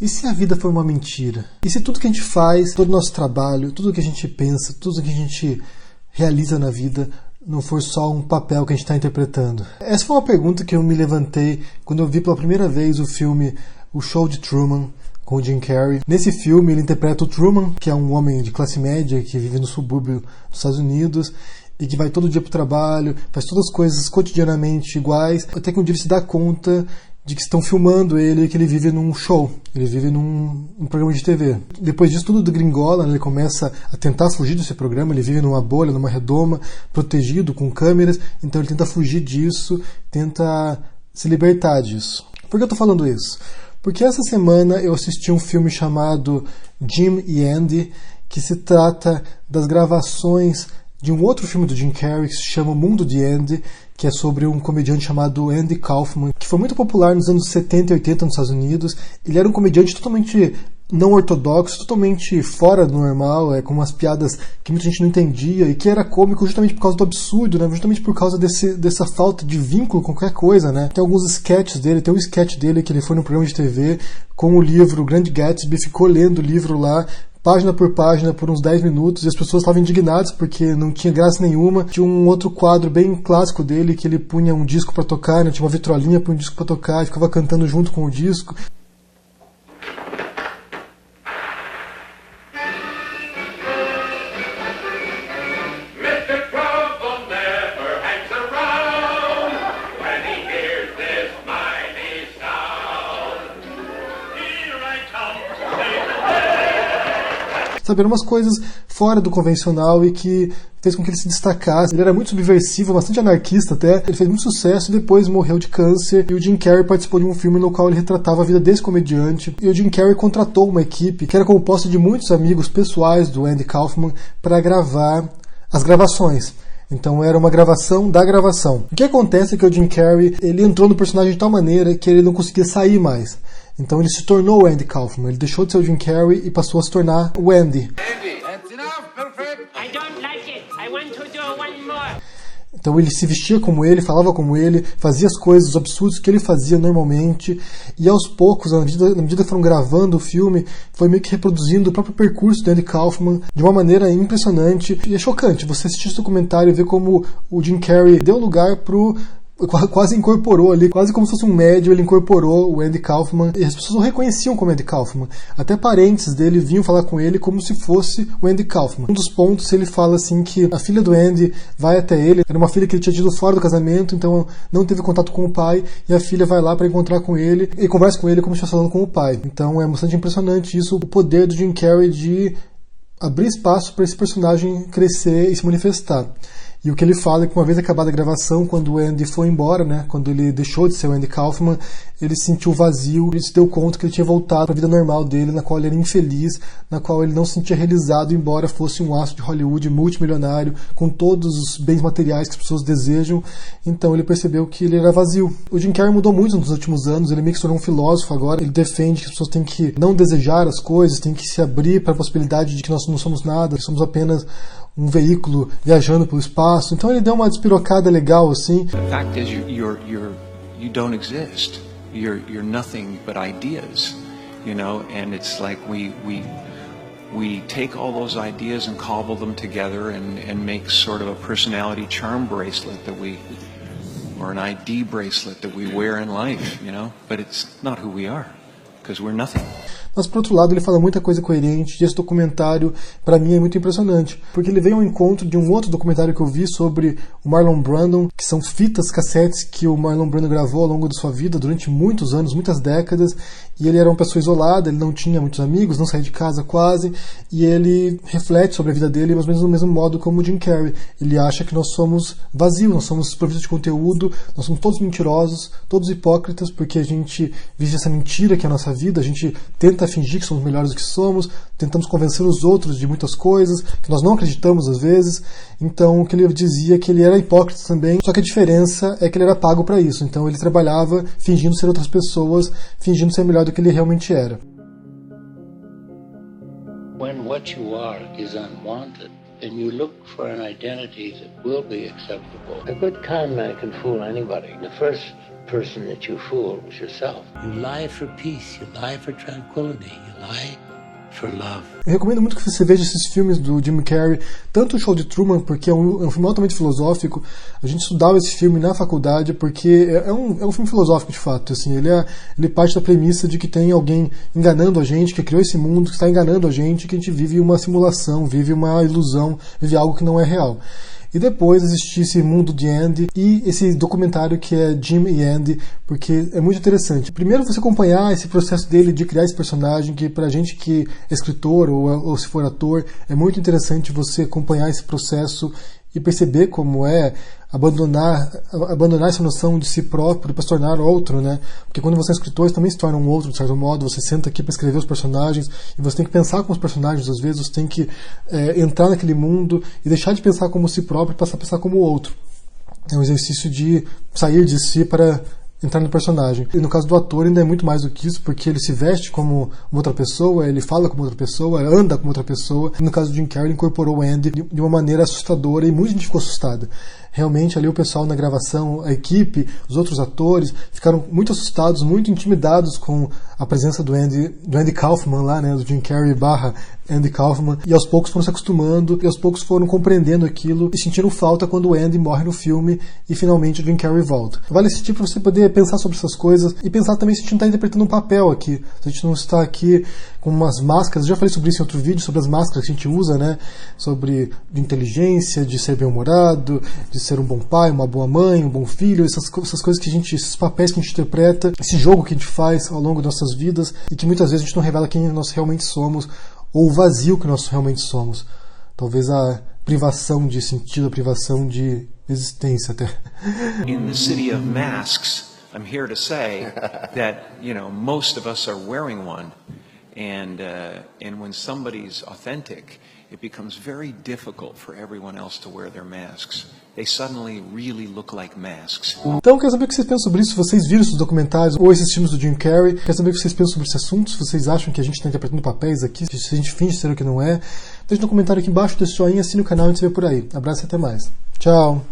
E se a vida for uma mentira? E se tudo que a gente faz, todo o nosso trabalho, tudo que a gente pensa, tudo que a gente realiza na vida não for só um papel que a gente está interpretando? Essa foi uma pergunta que eu me levantei quando eu vi pela primeira vez o filme O Show de Truman, com o Jim Carrey. Nesse filme ele interpreta o Truman, que é um homem de classe média que vive no subúrbio dos Estados Unidos e que vai todo dia para o trabalho, faz todas as coisas cotidianamente iguais, até que um dia ele se dá conta de que estão filmando ele e que ele vive num show, ele vive num programa de TV. Depois disso tudo degringola, ele começa a tentar fugir desse programa, ele vive numa bolha, numa redoma, protegido com câmeras, então ele tenta fugir disso, tenta se libertar disso. Por que eu estou falando isso? Porque essa semana eu assisti um filme chamado Jim e Andy, que se trata das gravações de um outro filme do Jim Carrey que se chama O Mundo de Andy, que é sobre um comediante chamado Andy Kaufman, que foi muito popular nos anos 70 e 80 nos Estados Unidos. Ele era um comediante totalmente não ortodoxo, totalmente fora do normal, com umas piadas que muita gente não entendia e que era cômico justamente por causa do absurdo, né? Justamente por causa dessa falta de vínculo com qualquer coisa, né? Tem alguns sketches dele, tem um sketch dele que ele foi num programa de TV com o livro O Grande Gatsby, ficou lendo o livro lá, página por página, por uns 10 minutos, e as pessoas estavam indignadas porque não tinha graça nenhuma. Tinha um outro quadro bem clássico dele, que ele punha um disco pra tocar, né? Tinha uma vitrolinha para um disco pra tocar, e ficava cantando junto com o disco. Sabe, eram umas coisas fora do convencional e que fez com que ele se destacasse. Ele era muito subversivo, bastante anarquista até. Ele fez muito sucesso e depois morreu de câncer. E o Jim Carrey participou de um filme no qual ele retratava a vida desse comediante. E o Jim Carrey contratou uma equipe que era composta de muitos amigos pessoais do Andy Kaufman para gravar as gravações. Então era uma gravação da gravação. O que acontece é que o Jim Carrey ele entrou no personagem de tal maneira que ele não conseguia sair mais. Então ele se tornou o Andy Kaufman. Ele deixou de ser o Jim Carrey e passou a se tornar o Andy. Andy, that's enough, perfect. I don't like it. I want to do one more. Então ele se vestia como ele, falava como ele, fazia as coisas, os absurdos que ele fazia normalmente, e aos poucos, na medida que foram gravando o filme, foi meio que reproduzindo o próprio percurso do Andy Kaufman de uma maneira impressionante. E é chocante você assistir esse documentário e ver como o Jim Carrey deu lugar pro... quase incorporou ali, quase como se fosse um médio, ele incorporou o Andy Kaufman, e as pessoas o reconheciam como Andy Kaufman. Até parentes dele vinham falar com ele como se fosse o Andy Kaufman. Um dos pontos ele fala assim que a filha do Andy vai até ele, era uma filha que ele tinha tido fora do casamento, então não teve contato com o pai, e a filha vai lá para encontrar com ele e conversa com ele como se estivesse falando com o pai. Então é bastante impressionante isso, o poder do Jim Carrey de abrir espaço para esse personagem crescer e se manifestar. E o que ele fala é que uma vez acabada a gravação, quando o Andy foi embora, né, quando ele deixou de ser o Andy Kaufman, ele sentiu vazio, ele se deu conta que ele tinha voltado para a vida normal dele, na qual ele era infeliz, na qual ele não se sentia realizado, embora fosse um astro de Hollywood multimilionário, com todos os bens materiais que as pessoas desejam. Então ele percebeu que ele era vazio. O Jim Carrey mudou muito nos últimos anos, ele meio que se tornou um filósofo agora, ele defende que as pessoas têm que não desejar as coisas, têm que se abrir para a possibilidade de que nós não somos nada, que somos apenas um veículo viajando pelo espaço. Então ele deu uma despirocada legal assim. The fact is you don't exist. You're nothing but ideas, you know, and it's like we take all those ideas and cobble them together and make sort of a personality charm bracelet or an ID bracelet that we wear in life, you know, but it's not who we are, because we're nothing. Mas, por outro lado, ele fala muita coisa coerente, e esse documentário, para mim, é muito impressionante, porque ele veio ao encontro de um outro documentário que eu vi sobre o Marlon Brando, que são fitas, cassetes que o Marlon Brando gravou ao longo da sua vida, durante muitos anos, muitas décadas, e ele era uma pessoa isolada, ele não tinha muitos amigos, não saía de casa quase, e ele reflete sobre a vida dele, mais ou menos do mesmo modo como o Jim Carrey. Ele acha que nós somos vazios, nós somos providos de conteúdo, nós somos todos mentirosos, todos hipócritas, porque a gente vive essa mentira que é a nossa vida, a gente tenta fingir que somos melhores do que somos, tentamos convencer os outros de muitas coisas, que nós não acreditamos às vezes. Então o que ele dizia é que ele era hipócrita também, só que a diferença é que ele era pago para isso. Então ele trabalhava fingindo ser outras pessoas, fingindo ser melhor do que ele realmente era. When what you are is unwanted, then you look for an identity that will be acceptable. A good con man can fool anybody. The first person that you fooled was yourself. You lie for peace, you lie for tranquility, you lie for love. Eu recomendo muito que você veja esses filmes do Jim Carrey, tanto o Show de Truman, porque é um filme altamente filosófico. A gente estudava esse filme na faculdade porque é um filme filosófico de fato. Assim, ele parte da premissa de que tem alguém enganando a gente, que criou esse mundo, que está enganando a gente, que a gente vive uma simulação, vive uma ilusão, vive algo que não é real. E depois existia esse mundo de Andy e esse documentário que é Jim e Andy, porque é muito interessante. Primeiro você acompanhar esse processo dele de criar esse personagem, que pra gente que é escritor ou se for ator, é muito interessante você acompanhar esse processo e perceber como é abandonar essa noção de si próprio para se tornar outro, né? Porque quando você é escritor, você também se torna um outro, de certo modo. Você senta aqui para escrever os personagens e você tem que pensar como os personagens, às vezes você tem que entrar naquele mundo e deixar de pensar como si próprio e passar a pensar como o outro. É um exercício de sair de si para entrar no personagem. E no caso do ator ainda é muito mais do que isso, porque ele se veste como outra pessoa, ele fala como outra pessoa, anda como outra pessoa. E no caso do Jim Carrey, ele incorporou o Andy de uma maneira assustadora e muita gente ficou assustada. Realmente ali o pessoal na gravação, a equipe, os outros atores ficaram muito assustados, muito intimidados com a presença do Andy Kaufman lá, né, do Jim Carrey / Andy Kaufman, e aos poucos foram se acostumando e aos poucos foram compreendendo aquilo e sentiram falta quando o Andy morre no filme e finalmente o Jim Carrey volta. Vale assistir para você poder pensar sobre essas coisas e pensar também se a gente não está interpretando um papel aqui, se a gente não está aqui com umas máscaras. Eu já falei sobre isso em outro vídeo, sobre as máscaras que a gente usa, né, sobre de inteligência, de ser bem-humorado, de ser um bom pai, uma boa mãe, um bom filho, essas coisas que esses papéis que a gente interpreta, esse jogo que a gente faz ao longo das nossas vidas e que muitas vezes a gente não revela quem nós realmente somos ou o vazio que nós realmente somos. Talvez a privação de sentido, a privação de existência até. In the city of masks, I'm here to say that, most of us are wearing one, and when somebody's authentic, it becomes very difficult for everyone else to wear their masks. They suddenly really look like masks. Então, quero saber o que vocês pensam sobre isso, se vocês viram esses documentários ou esses filmes do Jim Carrey. Quero saber o que vocês pensam sobre esse assunto, se vocês acham que a gente está interpretando papéis aqui, se a gente finge ser o que não é. Deixe no comentário aqui embaixo, deixe o joinha, assine o canal e a gente se vê por aí. Abraço e até mais. Tchau!